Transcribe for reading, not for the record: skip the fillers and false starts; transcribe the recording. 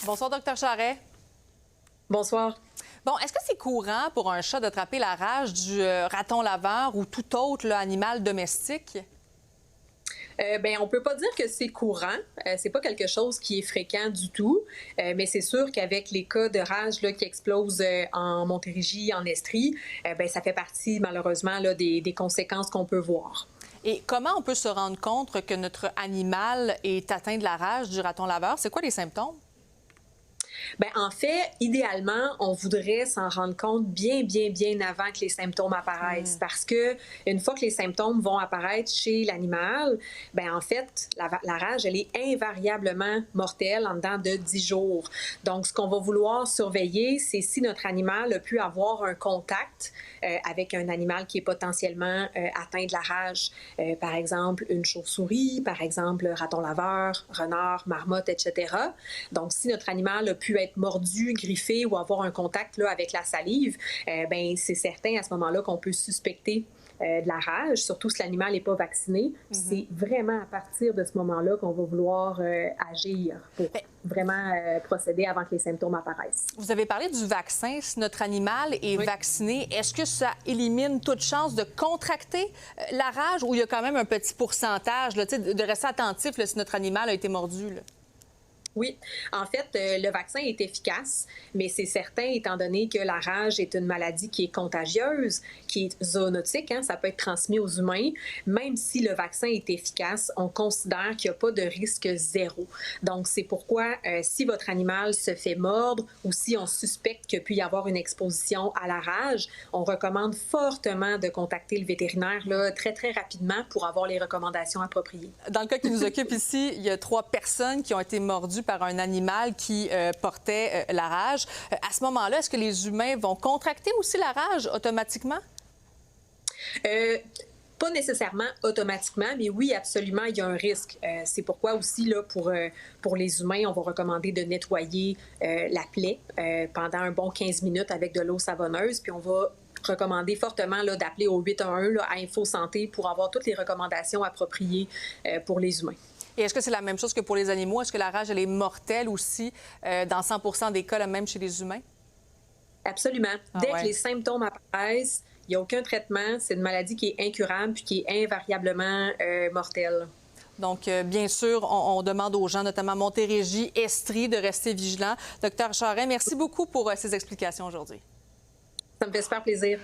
Bonsoir, Dr Charret. Bonsoir. Bon, est-ce que c'est courant pour un chat d'attraper la rage du raton laveur ou tout autre là, animal domestique? On peut pas dire que c'est courant. C'est pas quelque chose qui est fréquent du tout. Mais c'est sûr qu'avec les cas de rage là, qui explosent en Montérégie, en Estrie, ça fait partie malheureusement là, des conséquences qu'on peut voir. Et comment on peut se rendre compte que notre animal est atteint de la rage du raton laveur? C'est quoi les symptômes? En fait, idéalement, on voudrait s'en rendre compte bien avant que les symptômes apparaissent. Parce que une fois que les symptômes vont apparaître chez l'animal, en fait, la rage, elle est invariablement mortelle en dedans de 10 jours. Donc, ce qu'on va vouloir surveiller, c'est si notre animal a pu avoir un contact avec un animal qui est potentiellement atteint de la rage. Par exemple, une chauve-souris, par exemple, raton laveur, renard, marmotte, etc. Donc, si notre animal a pu être mordu, griffé ou avoir un contact là, avec la salive, c'est certain à ce moment-là qu'on peut suspecter de la rage, surtout si l'animal n'est pas vacciné. C'est vraiment à partir de ce moment-là qu'on va vouloir agir pour vraiment procéder avant que les symptômes apparaissent. Vous avez parlé du vaccin. Si notre animal est vacciné, est-ce que ça élimine toute chance de contracter la rage ou il y a quand même un petit pourcentage là, de rester attentif là, si notre animal a été mordu? Là? Oui, en fait, le vaccin est efficace, mais c'est certain, étant donné que la rage est une maladie qui est contagieuse, qui est zoonotique, ça peut être transmis aux humains, même si le vaccin est efficace, on considère qu'il n'y a pas de risque zéro. Donc, c'est pourquoi, si votre animal se fait mordre ou si on suspecte qu'il peut y avoir une exposition à la rage, on recommande fortement de contacter le vétérinaire là, très rapidement pour avoir les recommandations appropriées. Dans le cas qui nous occupe ici, il y a 3 personnes qui ont été mordues par un animal qui portait la rage. À ce moment-là, est-ce que les humains vont contracter aussi la rage automatiquement? Pas nécessairement automatiquement, mais oui, absolument, il y a un risque. C'est pourquoi aussi, là, pour les humains, on va recommander de nettoyer la plaie pendant un bon 15 minutes avec de l'eau savonneuse, puis on va recommander fortement là, d'appeler au 811 là, à Info Santé pour avoir toutes les recommandations appropriées pour les humains. Et est-ce que c'est la même chose que pour les animaux? Est-ce que la rage, elle est mortelle aussi dans 100 des cas, là, même chez les humains? Absolument. Dès que les symptômes apparaissent, il n'y a aucun traitement. C'est une maladie qui est incurable puis qui est invariablement mortelle. Donc, bien sûr, on demande aux gens, notamment Montérégie, Estrie, de rester vigilants. Dr Charret, merci beaucoup pour ces explications aujourd'hui. Ça me fait super plaisir.